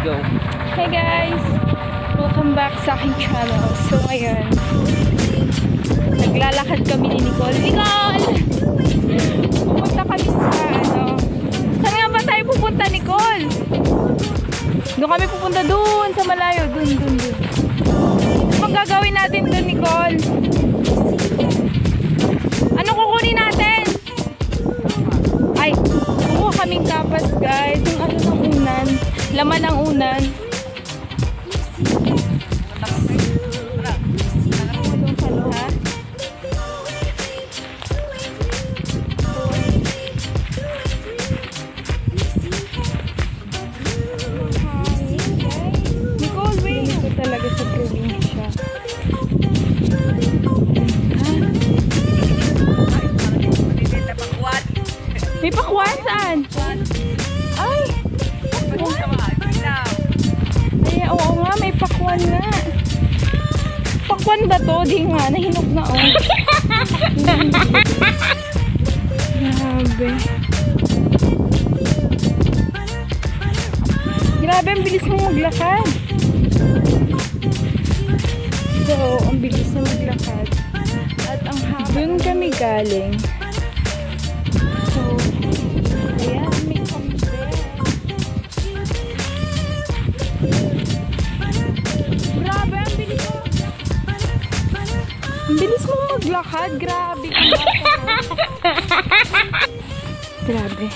go. Hey guys! Welcome back sa aking channel. So ngayon, naglalakad kami ni Nicole. Nicole! Pupunta kami sa saan nga ba tayo pupunta, Nicole? Doon kami pupunta doon sa malayo. Doon. Ano gagawin natin doon, Nicole? Ano kukunin natin? Ay, kukuha kaming kapas, guys. Yung ano ng unan. Laman ng unan. Ha? Nicole, wait. Ito talaga sa probinsya. May pakwan? Saan? Ay! Ay, oo nga, may pakwan nga. Pakwan ba to? Di nga, nahinog na oh. Grabe. Grabe, ang bilis mo maglakad. So, ang bilis na maglakad. At ang haba. Doon kami galing. So, ayan, may kambe. Grabe, ang bilis mo. Ang bilis mo maglakad. Grabe. Grabe.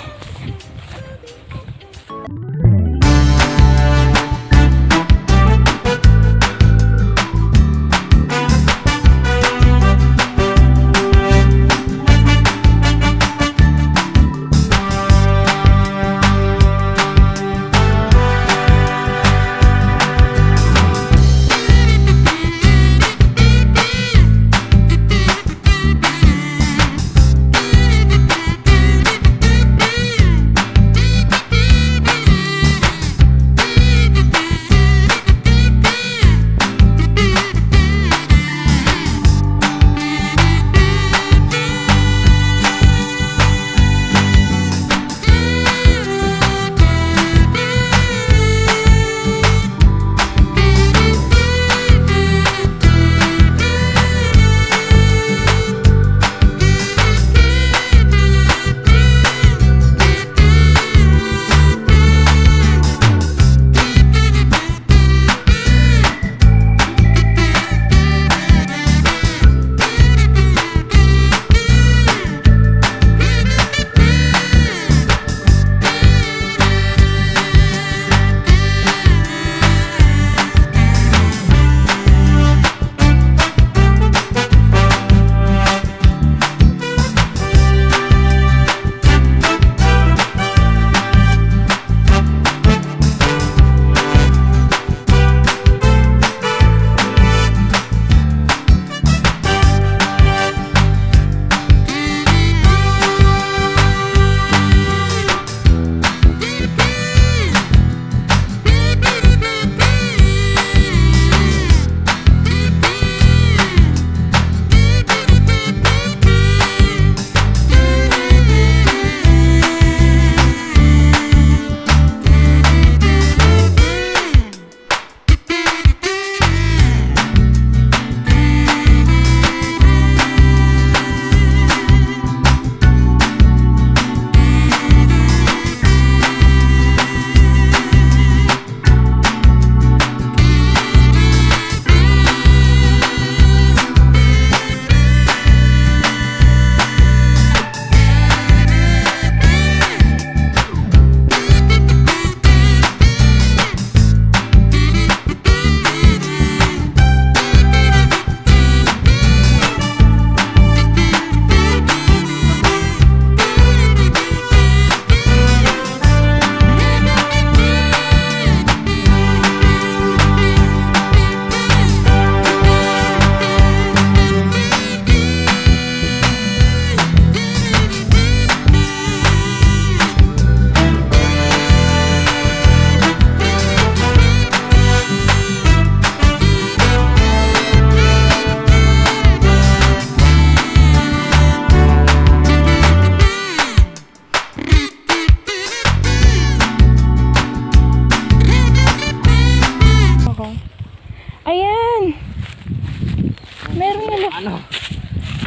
ano.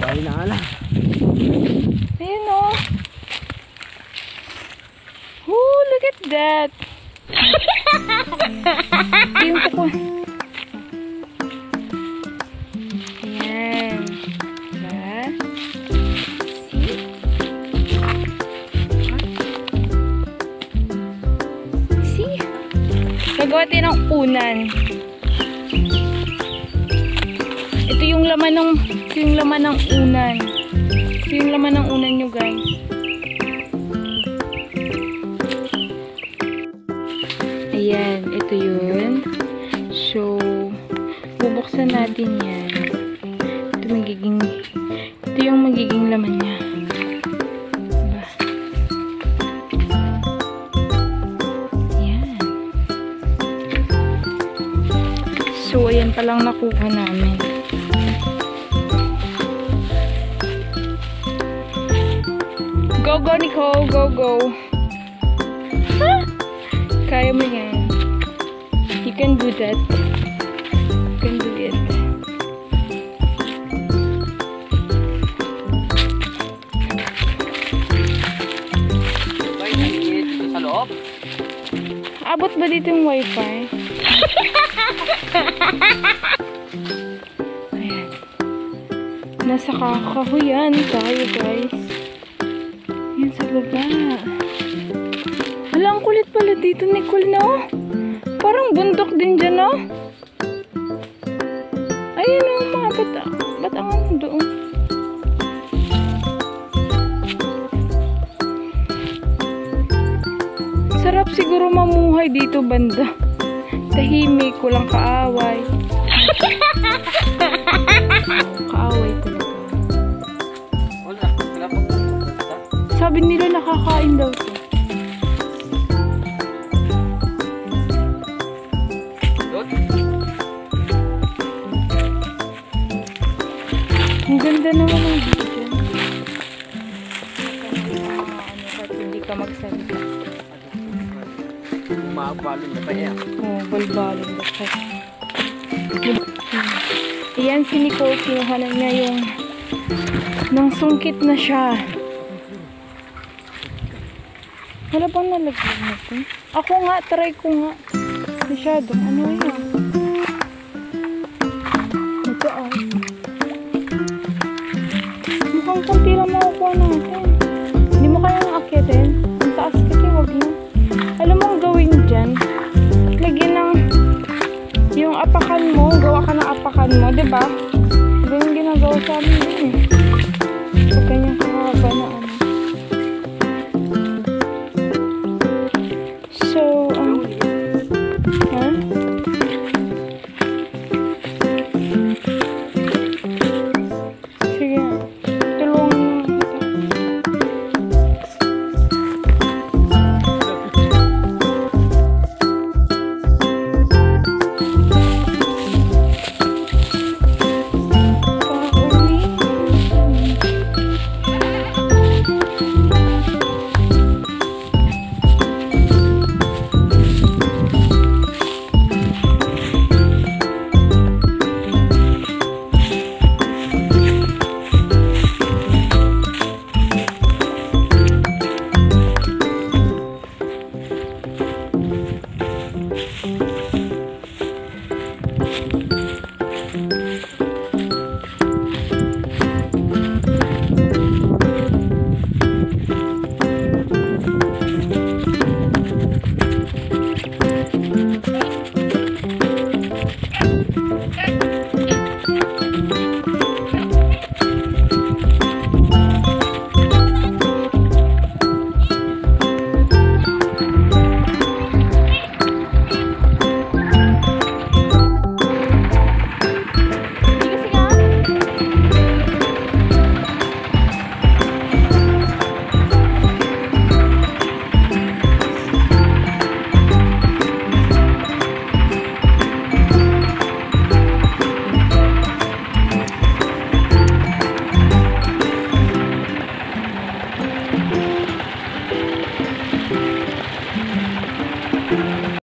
Dahil na ala. Ayun o. Oh, look at that. Yung kuko. Ayan. Diba? See? Gagawa tayo ng unan. Ito yung laman ng unan. Ito yung laman ng unan nyo, guys. Ayan, ito yun. So, bubuksan natin yan. Ito yung magiging laman niya. Diba? Ayan. So, ayan palang nakuha namin. Go, go, Nicole. Go, go. Ah! Kaya mo yan. You can do that. You can do it. Ay, nangingit dito sa loob. Abot ba dito yung wifi? Ayan. Nasa kakahuyan tayo, guys. Yan sa baba. Hala, ang kulit pala dito, Nicole, no? Parang bundok din dyan, no? Ayun, no, mga batangan doon. Sarap siguro mamuhay dito, banda. Tahimik, walang kaaway. Kaaway talaga. Wala pang Sabi nila nakakain daw to. Ang ganda naman ng dito. Kahit hindi ka magsalita. Umabalon na pa yan. Oo, balbalin na siya. Ayan si Nicole, kinuha na niya yung nang sungkit na siya. Wala bang nalagyan natin? Ako nga, try ko nga. Masyado. Ano yun? Mataas. Mukhang kunti lang makukuha natin. Hindi mo kayang akitin. Ang taas kasi, wag na. Alam mo ang gawin dyan? Lagyan ng yung apakan mo. Gawa ka ng apakan mo, diba? Ganyan ginagawa sa amin din eh. Pag kanyang kakaba na ano. So, huh? Sige, tulungan mo kita.